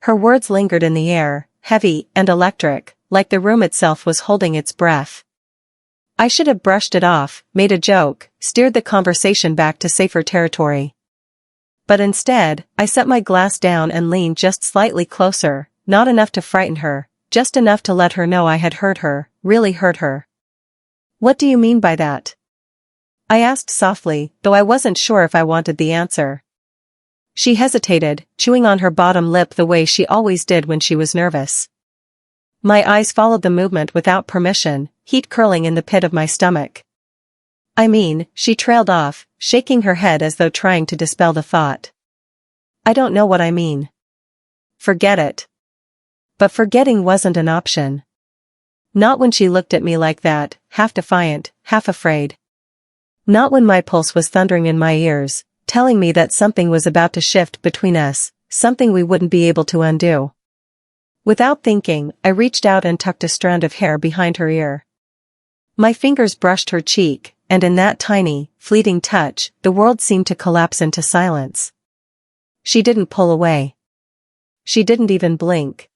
Her words lingered in the air, heavy and electric, like the room itself was holding its breath. I should have brushed it off, made a joke, steered the conversation back to safer territory. But instead, I set my glass down and leaned just slightly closer, not enough to frighten her, just enough to let her know I had hurt her, really hurt her. "What do you mean by that?" I asked softly, though I wasn't sure if I wanted the answer. She hesitated, chewing on her bottom lip the way she always did when she was nervous. My eyes followed the movement without permission, heat curling in the pit of my stomach. "I mean," she trailed off, shaking her head as though trying to dispel the thought. "I don't know what I mean." "Forget it." But forgetting wasn't an option. Not when she looked at me like that, half defiant, half afraid. Not when my pulse was thundering in my ears, telling me that something was about to shift between us, something we wouldn't be able to undo. Without thinking, I reached out and tucked a strand of hair behind her ear. My fingers brushed her cheek, and in that tiny, fleeting touch, the world seemed to collapse into silence. She didn't pull away. She didn't even blink.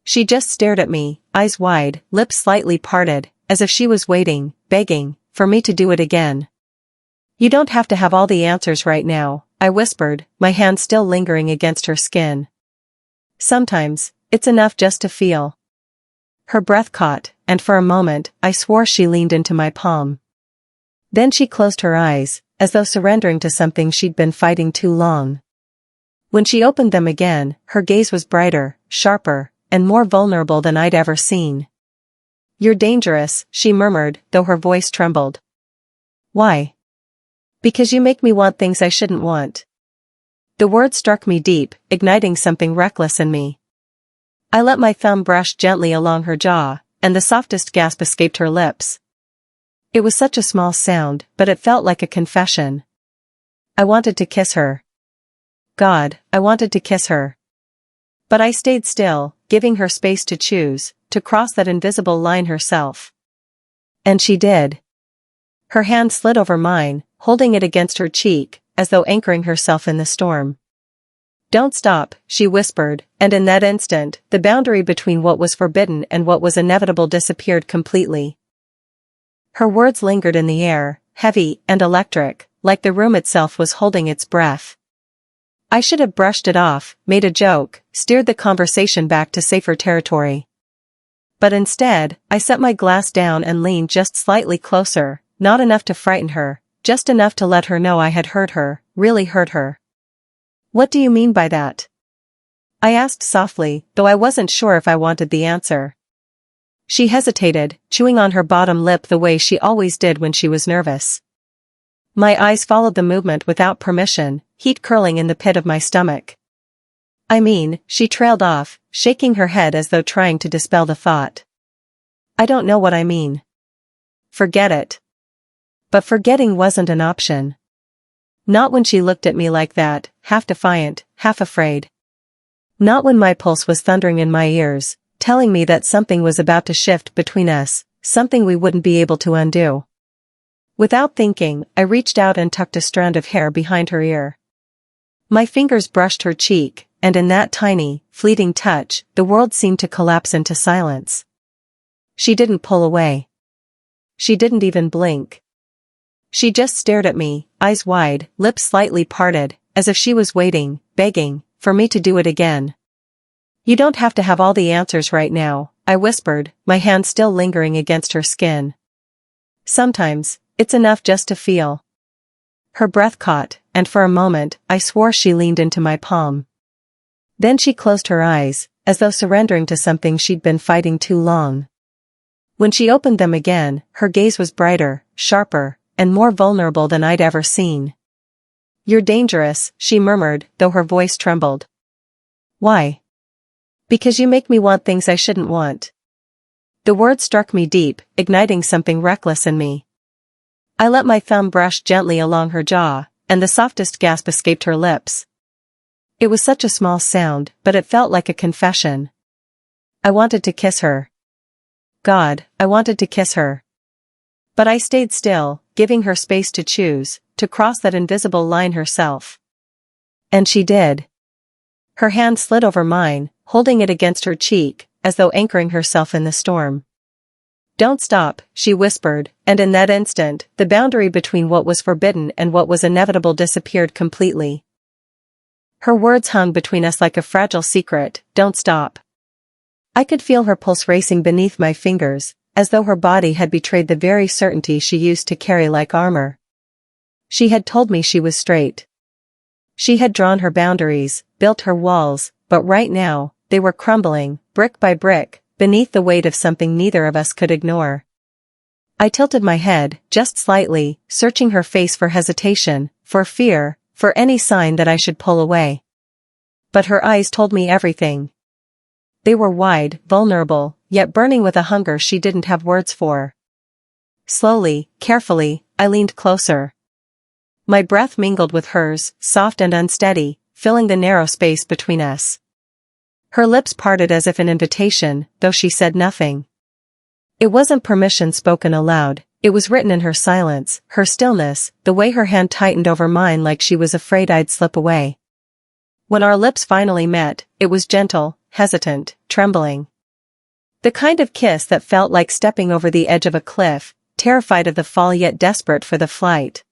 She just stared at me, eyes wide, lips slightly parted, as if she was waiting, begging, for me to do it again. "You don't have to have all the answers right now," I whispered, my hand still lingering against her skin. "Sometimes, it's enough just to feel." Her breath caught, and for a moment, I swore she leaned into my palm. Then she closed her eyes, as though surrendering to something she'd been fighting too long. When she opened them again, her gaze was brighter, sharper, and more vulnerable than I'd ever seen. "You're dangerous," she murmured, though her voice trembled. "Why?" "Because you make me want things I shouldn't want." The word struck me deep, igniting something reckless in me. I let my thumb brush gently along her jaw, and the softest gasp escaped her lips. It was such a small sound, but it felt like a confession. I wanted to kiss her. God, I wanted to kiss her. But I stayed still, giving her space to choose, to cross that invisible line herself. And she did. Her hand slid over mine, holding it against her cheek, as though anchoring herself in the storm. "Don't stop," she whispered, and in that instant, the boundary between what was forbidden and what was inevitable disappeared completely. Her words lingered in the air, heavy and electric, like the room itself was holding its breath. I should have brushed it off, made a joke, steered the conversation back to safer territory. But instead, I set my glass down and leaned just slightly closer, not enough to frighten her, just enough to let her know I had hurt her, really hurt her. "What do you mean by that?" I asked softly, though I wasn't sure if I wanted the answer. She hesitated, chewing on her bottom lip the way she always did when she was nervous. My eyes followed the movement without permission, heat curling in the pit of my stomach. "I mean," she trailed off, shaking her head as though trying to dispel the thought. "I don't know what I mean." "Forget it." But forgetting wasn't an option. Not when she looked at me like that, half defiant, half afraid. Not when my pulse was thundering in my ears, telling me that something was about to shift between us, something we wouldn't be able to undo. Without thinking, I reached out and tucked a strand of hair behind her ear. My fingers brushed her cheek, and in that tiny, fleeting touch, the world seemed to collapse into silence. She didn't pull away. She didn't even blink. She just stared at me, eyes wide, lips slightly parted, as if she was waiting, begging, for me to do it again. "You don't have to have all the answers right now," I whispered, my hand still lingering against her skin. "Sometimes, it's enough just to feel." Her breath caught, and for a moment, I swore she leaned into my palm. Then she closed her eyes, as though surrendering to something she'd been fighting too long. When she opened them again, her gaze was brighter, sharper, and more vulnerable than I'd ever seen. "You're dangerous," she murmured, though her voice trembled. "Why?" "Because you make me want things I shouldn't want." The word struck me deep, igniting something reckless in me. I let my thumb brush gently along her jaw, and the softest gasp escaped her lips. It was such a small sound, but it felt like a confession. I wanted to kiss her. God, I wanted to kiss her. But I stayed still, giving her space to choose, to cross that invisible line herself. And she did. Her hand slid over mine, holding it against her cheek, as though anchoring herself in the storm. "Don't stop," she whispered, and in that instant, the boundary between what was forbidden and what was inevitable disappeared completely. Her words hung between us like a fragile secret, "Don't stop." I could feel her pulse racing beneath my fingers, as though her body had betrayed the very certainty she used to carry like armor. She had told me she was straight. She had drawn her boundaries, built her walls, but right now, they were crumbling, brick by brick, beneath the weight of something neither of us could ignore. I tilted my head, just slightly, searching her face for hesitation, for fear, for any sign that I should pull away. But her eyes told me everything. They were wide, vulnerable, yet burning with a hunger she didn't have words for. Slowly, carefully, I leaned closer. My breath mingled with hers, soft and unsteady, filling the narrow space between us. Her lips parted as if in invitation, though she said nothing. It wasn't permission spoken aloud, it was written in her silence, her stillness, the way her hand tightened over mine like she was afraid I'd slip away. When our lips finally met, it was gentle, hesitant, trembling. The kind of kiss that felt like stepping over the edge of a cliff, terrified of the fall yet desperate for the flight.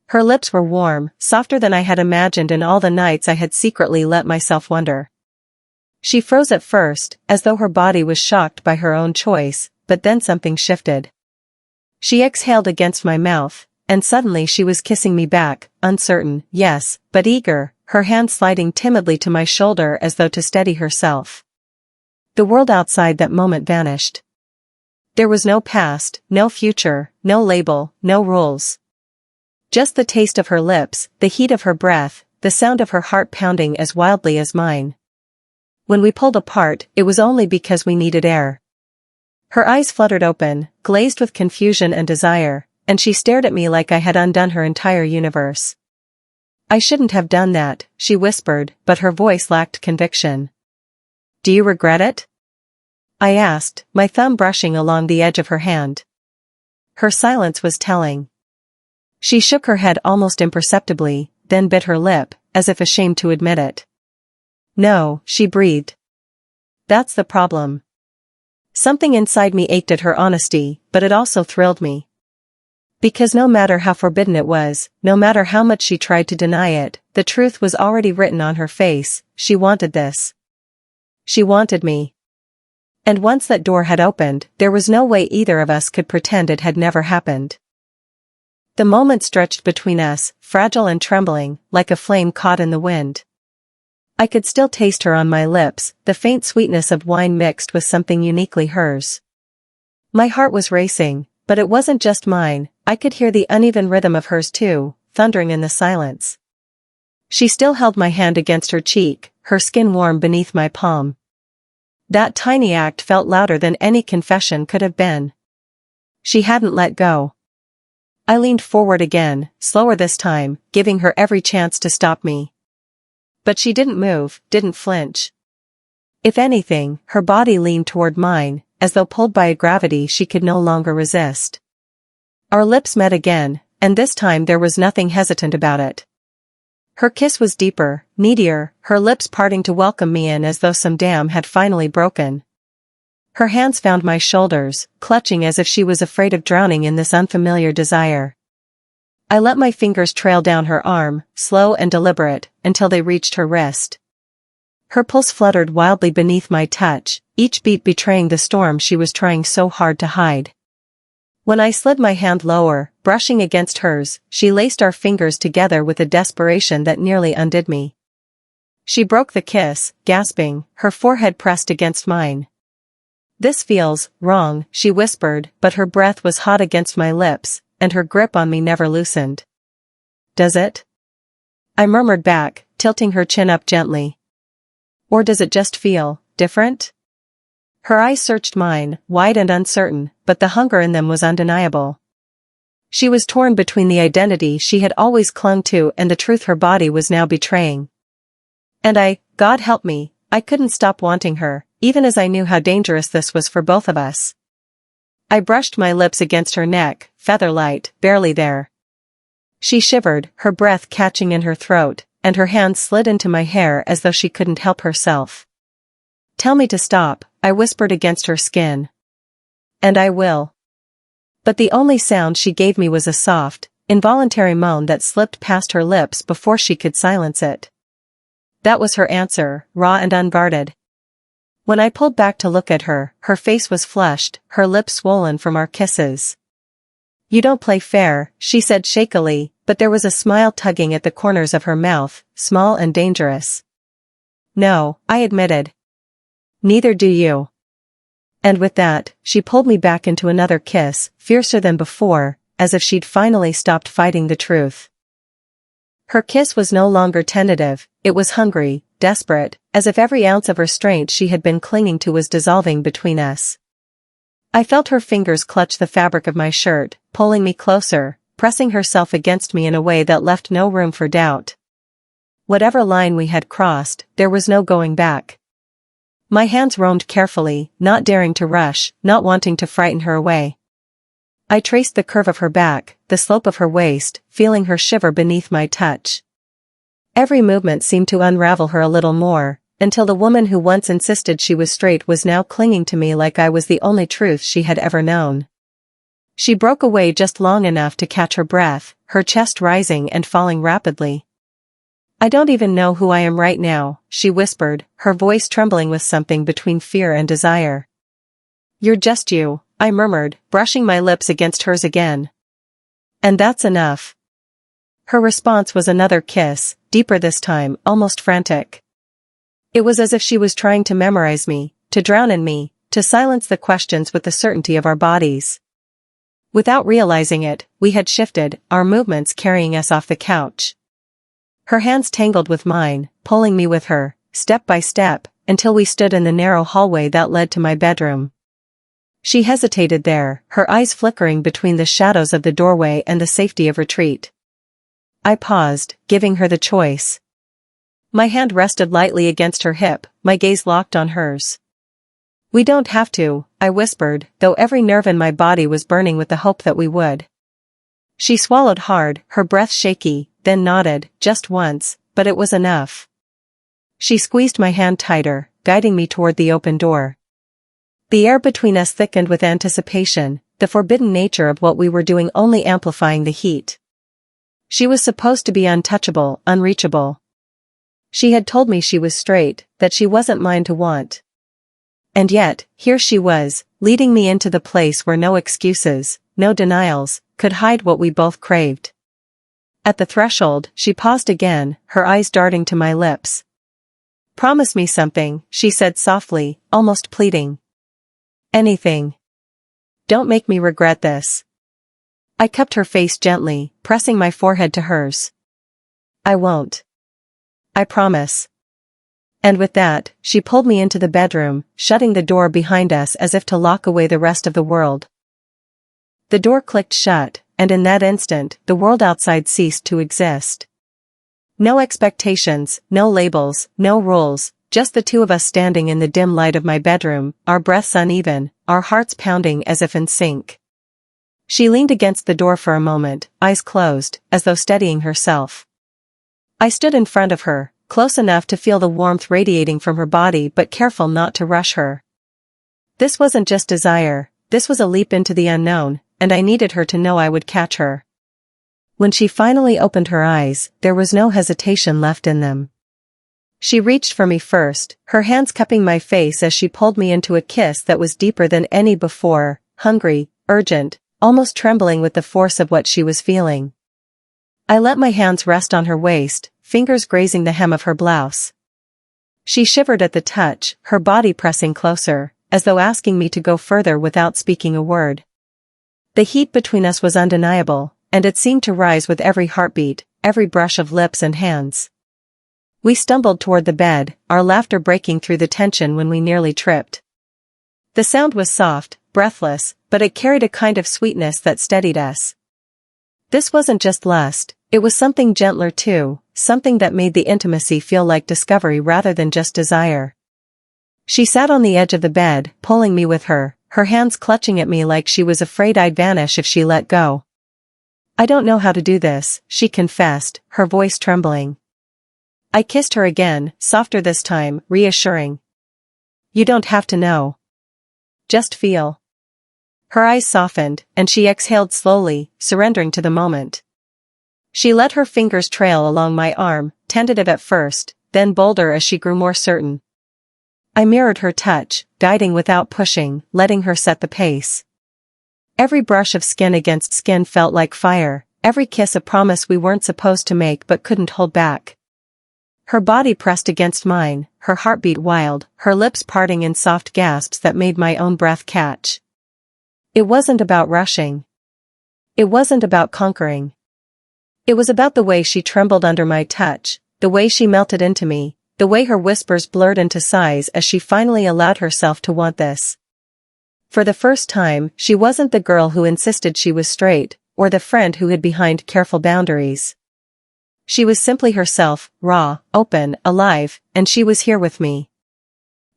Her lips were warm, softer than I had imagined in all the nights I had secretly let myself wonder. She froze at first, as though her body was shocked by her own choice, but then something shifted. She exhaled against my mouth, and suddenly she was kissing me back, uncertain, yes, but eager, her hand sliding timidly to my shoulder as though to steady herself. The world outside that moment vanished. There was no past, no future, no label, no rules. Just the taste of her lips, the heat of her breath, the sound of her heart pounding as wildly as mine. When we pulled apart, it was only because we needed air. Her eyes fluttered open, glazed with confusion and desire, and she stared at me like I had undone her entire universe. "I shouldn't have done that," she whispered, but her voice lacked conviction. "Do you regret it?" I asked, my thumb brushing along the edge of her hand. Her silence was telling. She shook her head almost imperceptibly, then bit her lip, as if ashamed to admit it. "No," she breathed. "That's the problem." Something inside me ached at her honesty, but it also thrilled me. Because no matter how forbidden it was, no matter how much she tried to deny it, the truth was already written on her face: she wanted this. She wanted me. And once that door had opened, there was no way either of us could pretend it had never happened. The moment stretched between us, fragile and trembling, like a flame caught in the wind. I could still taste her on my lips, the faint sweetness of wine mixed with something uniquely hers. My heart was racing, but it wasn't just mine, I could hear the uneven rhythm of hers too, thundering in the silence. She still held my hand against her cheek, her skin warm beneath my palm. That tiny act felt louder than any confession could have been. She hadn't let go. I leaned forward again, slower this time, giving her every chance to stop me. But she didn't move, didn't flinch. If anything, her body leaned toward mine, as though pulled by a gravity she could no longer resist. Our lips met again, and this time there was nothing hesitant about it. Her kiss was deeper, needier, her lips parting to welcome me in as though some dam had finally broken. Her hands found my shoulders, clutching as if she was afraid of drowning in this unfamiliar desire. I let my fingers trail down her arm, slow and deliberate, until they reached her wrist. Her pulse fluttered wildly beneath my touch, each beat betraying the storm she was trying so hard to hide. When I slid my hand lower, brushing against hers, she laced our fingers together with a desperation that nearly undid me. She broke the kiss, gasping, her forehead pressed against mine. "This feels wrong," she whispered, but her breath was hot against my lips, and her grip on me never loosened. "Does it?" I murmured back, tilting her chin up gently. "Or does it just feel different?" Her eyes searched mine, wide and uncertain, but the hunger in them was undeniable. She was torn between the identity she had always clung to and the truth her body was now betraying. And God help me, I couldn't stop wanting her, even as I knew how dangerous this was for both of us. I brushed my lips against her neck, feather light, barely there. She shivered, her breath catching in her throat, and her hand slid into my hair as though she couldn't help herself. "Tell me to stop," I whispered against her skin. "And I will." But the only sound she gave me was a soft, involuntary moan that slipped past her lips before she could silence it. That was her answer, raw and unguarded. When I pulled back to look at her, her face was flushed, her lips swollen from our kisses. "You don't play fair," she said shakily, but there was a smile tugging at the corners of her mouth, small and dangerous. "No," I admitted. "Neither do you." And with that, she pulled me back into another kiss, fiercer than before, as if she'd finally stopped fighting the truth. Her kiss was no longer tentative, it was hungry, desperate, as if every ounce of restraint she had been clinging to was dissolving between us. I felt her fingers clutch the fabric of my shirt, pulling me closer, pressing herself against me in a way that left no room for doubt. Whatever line we had crossed, there was no going back. My hands roamed carefully, not daring to rush, not wanting to frighten her away. I traced the curve of her back, the slope of her waist, feeling her shiver beneath my touch. Every movement seemed to unravel her a little more, until the woman who once insisted she was straight was now clinging to me like I was the only truth she had ever known. She broke away just long enough to catch her breath, her chest rising and falling rapidly. "I don't even know who I am right now," she whispered, her voice trembling with something between fear and desire. "You're just you," I murmured, brushing my lips against hers again. "And that's enough." Her response was another kiss, deeper this time, almost frantic. It was as if she was trying to memorize me, to drown in me, to silence the questions with the certainty of our bodies. Without realizing it, we had shifted, our movements carrying us off the couch. Her hands tangled with mine, pulling me with her, step by step, until we stood in the narrow hallway that led to my bedroom. She hesitated there, her eyes flickering between the shadows of the doorway and the safety of retreat. I paused, giving her the choice. My hand rested lightly against her hip, my gaze locked on hers. "We don't have to," I whispered, though every nerve in my body was burning with the hope that we would. She swallowed hard, her breath shaky, then nodded, just once, but it was enough. She squeezed my hand tighter, guiding me toward the open door. The air between us thickened with anticipation, the forbidden nature of what we were doing only amplifying the heat. She was supposed to be untouchable, unreachable. She had told me she was straight, that she wasn't mine to want. And yet, here she was, leading me into the place where no excuses, no denials, could hide what we both craved. At the threshold, she paused again, her eyes darting to my lips. "Promise me something," she said softly, almost pleading. "Anything. Don't make me regret this." I cupped her face gently, pressing my forehead to hers. "I won't. I promise." And with that, she pulled me into the bedroom, shutting the door behind us as if to lock away the rest of the world. The door clicked shut, and in that instant, the world outside ceased to exist. No expectations, no labels, no rules, just the two of us standing in the dim light of my bedroom, our breaths uneven, our hearts pounding as if in sync. She leaned against the door for a moment, eyes closed, as though steadying herself. I stood in front of her, close enough to feel the warmth radiating from her body but careful not to rush her. This wasn't just desire, this was a leap into the unknown, and I needed her to know I would catch her. When she finally opened her eyes, there was no hesitation left in them. She reached for me first, her hands cupping my face as she pulled me into a kiss that was deeper than any before, hungry, urgent, almost trembling with the force of what she was feeling. I let my hands rest on her waist, fingers grazing the hem of her blouse. She shivered at the touch, her body pressing closer, as though asking me to go further without speaking a word. The heat between us was undeniable, and it seemed to rise with every heartbeat, every brush of lips and hands. We stumbled toward the bed, our laughter breaking through the tension when we nearly tripped. The sound was soft, breathless, but it carried a kind of sweetness that steadied us. This wasn't just lust, it was something gentler too, something that made the intimacy feel like discovery rather than just desire. She sat on the edge of the bed, pulling me with her, her hands clutching at me like she was afraid I'd vanish if she let go. "I don't know how to do this," she confessed, her voice trembling. I kissed her again, softer this time, reassuring. You don't have to know. Just feel. Her eyes softened, and she exhaled slowly, surrendering to the moment. She let her fingers trail along my arm, tentative at first, then bolder as she grew more certain. I mirrored her touch, guiding without pushing, letting her set the pace. Every brush of skin against skin felt like fire, every kiss a promise we weren't supposed to make but couldn't hold back. Her body pressed against mine, her heartbeat wild, her lips parting in soft gasps that made my own breath catch. It wasn't about rushing. It wasn't about conquering. It was about the way she trembled under my touch, the way she melted into me, the way her whispers blurred into sighs as she finally allowed herself to want this. For the first time, she wasn't the girl who insisted she was straight, or the friend who hid behind careful boundaries. She was simply herself, raw, open, alive, and she was here with me.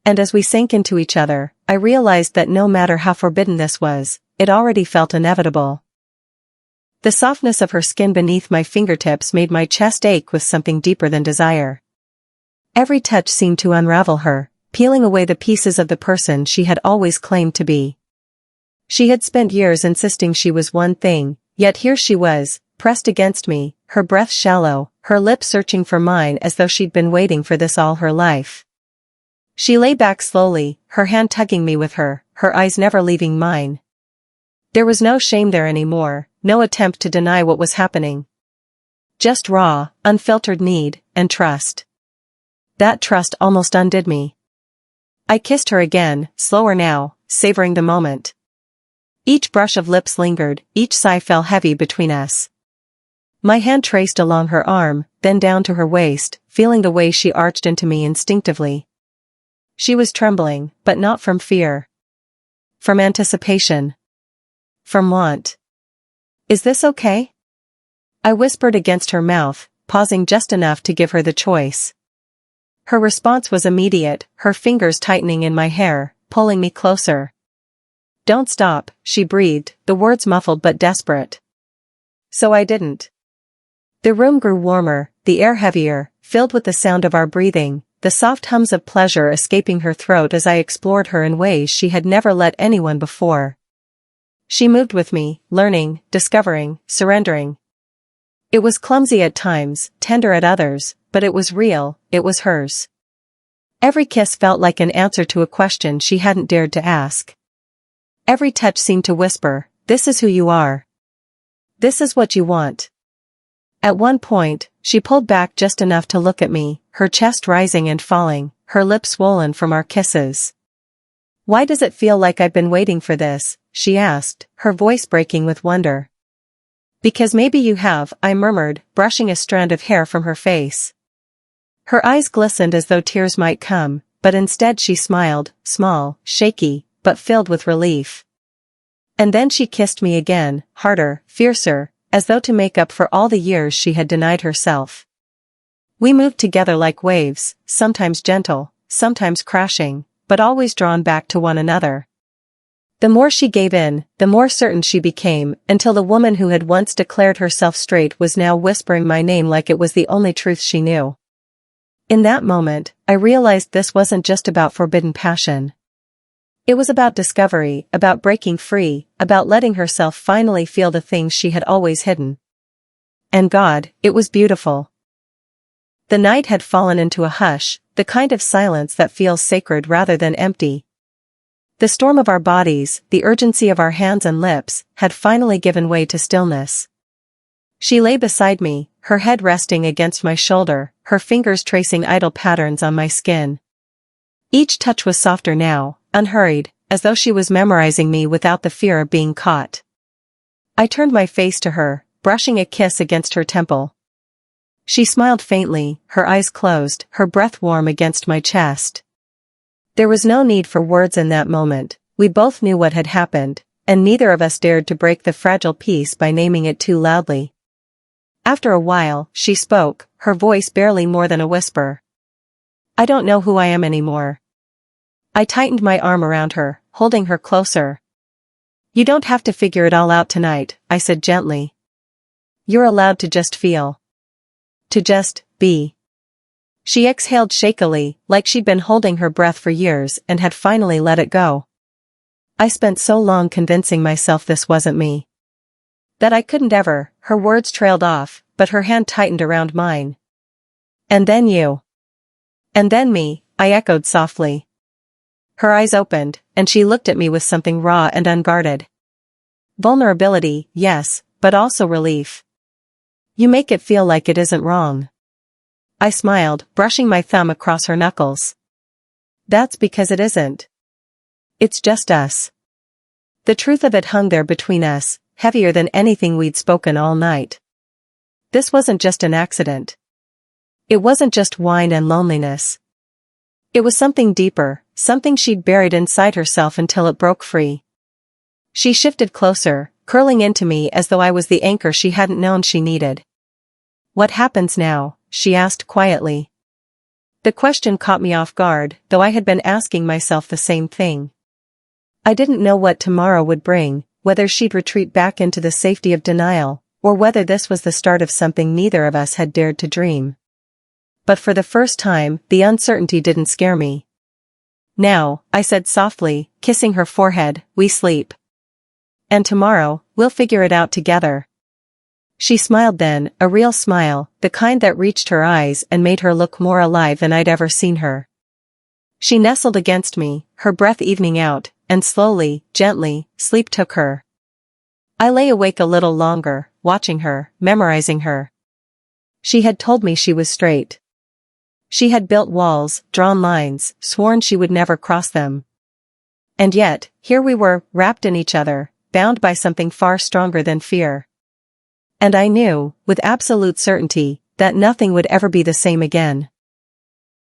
And as we sank into each other, I realized that no matter how forbidden this was, it already felt inevitable. The softness of her skin beneath my fingertips made my chest ache with something deeper than desire. Every touch seemed to unravel her, peeling away the pieces of the person she had always claimed to be. She had spent years insisting she was one thing, yet here she was, pressed against me, her breath shallow, her lips searching for mine as though she'd been waiting for this all her life. She lay back slowly, her hand tugging me with her eyes never leaving mine. There was no shame there anymore, no attempt to deny what was happening. Just raw, unfiltered need, and trust. That trust almost undid me. I kissed her again, slower now, savoring the moment. Each brush of lips lingered, each sigh fell heavy between us. My hand traced along her arm, then down to her waist, feeling the way she arched into me instinctively. She was trembling, but not from fear. From anticipation. From want. Is this okay? I whispered against her mouth, pausing just enough to give her the choice. Her response was immediate, her fingers tightening in my hair, pulling me closer. Don't stop, she breathed, the words muffled but desperate. So I didn't. The room grew warmer, the air heavier, filled with the sound of our breathing, the soft hums of pleasure escaping her throat as I explored her in ways she had never let anyone before. She moved with me, learning, discovering, surrendering. It was clumsy at times, tender at others, but it was real, it was hers. Every kiss felt like an answer to a question she hadn't dared to ask. Every touch seemed to whisper, "This is who you are. This is what you want." At one point, she pulled back just enough to look at me, her chest rising and falling, her lips swollen from our kisses. "Why does it feel like I've been waiting for this?" she asked, her voice breaking with wonder. "Because maybe you have," I murmured, brushing a strand of hair from her face. Her eyes glistened as though tears might come, but instead she smiled, small, shaky, but filled with relief. And then she kissed me again, harder, fiercer, as though to make up for all the years she had denied herself. We moved together like waves, sometimes gentle, sometimes crashing, but always drawn back to one another. The more she gave in, the more certain she became, until the woman who had once declared herself straight was now whispering my name like it was the only truth she knew. In that moment, I realized this wasn't just about forbidden passion. It was about discovery, about breaking free, about letting herself finally feel the things she had always hidden. And God, it was beautiful. The night had fallen into a hush, the kind of silence that feels sacred rather than empty. The storm of our bodies, the urgency of our hands and lips, had finally given way to stillness. She lay beside me, her head resting against my shoulder, her fingers tracing idle patterns on my skin. Each touch was softer now, unhurried, as though she was memorizing me without the fear of being caught. I turned my face to her, brushing a kiss against her temple. She smiled faintly, her eyes closed, her breath warm against my chest. There was no need for words in that moment, we both knew what had happened, and neither of us dared to break the fragile peace by naming it too loudly. After a while, she spoke, her voice barely more than a whisper. "I don't know who I am anymore." I tightened my arm around her, holding her closer. "You don't have to figure it all out tonight," I said gently. "You're allowed to just feel. To just be." She exhaled shakily, like she'd been holding her breath for years and had finally let it go. I spent so long convincing myself this wasn't me. That I couldn't ever. Her words trailed off, but her hand tightened around mine. And then you. And then me, I echoed softly. Her eyes opened, and she looked at me with something raw and unguarded. Vulnerability, yes, but also relief. You make it feel like it isn't wrong. I smiled, brushing my thumb across her knuckles. That's because it isn't. It's just us. The truth of it hung there between us, heavier than anything we'd spoken all night. This wasn't just an accident. It wasn't just wine and loneliness. It was something deeper, something she'd buried inside herself until it broke free. She shifted closer, curling into me as though I was the anchor she hadn't known she needed. What happens now? She asked quietly. The question caught me off guard, though I had been asking myself the same thing. I didn't know what tomorrow would bring, whether she'd retreat back into the safety of denial, or whether this was the start of something neither of us had dared to dream. But for the first time, the uncertainty didn't scare me. Now, I said softly, kissing her forehead, we sleep. And tomorrow, we'll figure it out together. She smiled then, a real smile, the kind that reached her eyes and made her look more alive than I'd ever seen her. She nestled against me, her breath evening out, and slowly, gently, sleep took her. I lay awake a little longer, watching her, memorizing her. She had told me she was straight. She had built walls, drawn lines, sworn she would never cross them. And yet, here we were, wrapped in each other, bound by something far stronger than fear. And I knew, with absolute certainty, that nothing would ever be the same again.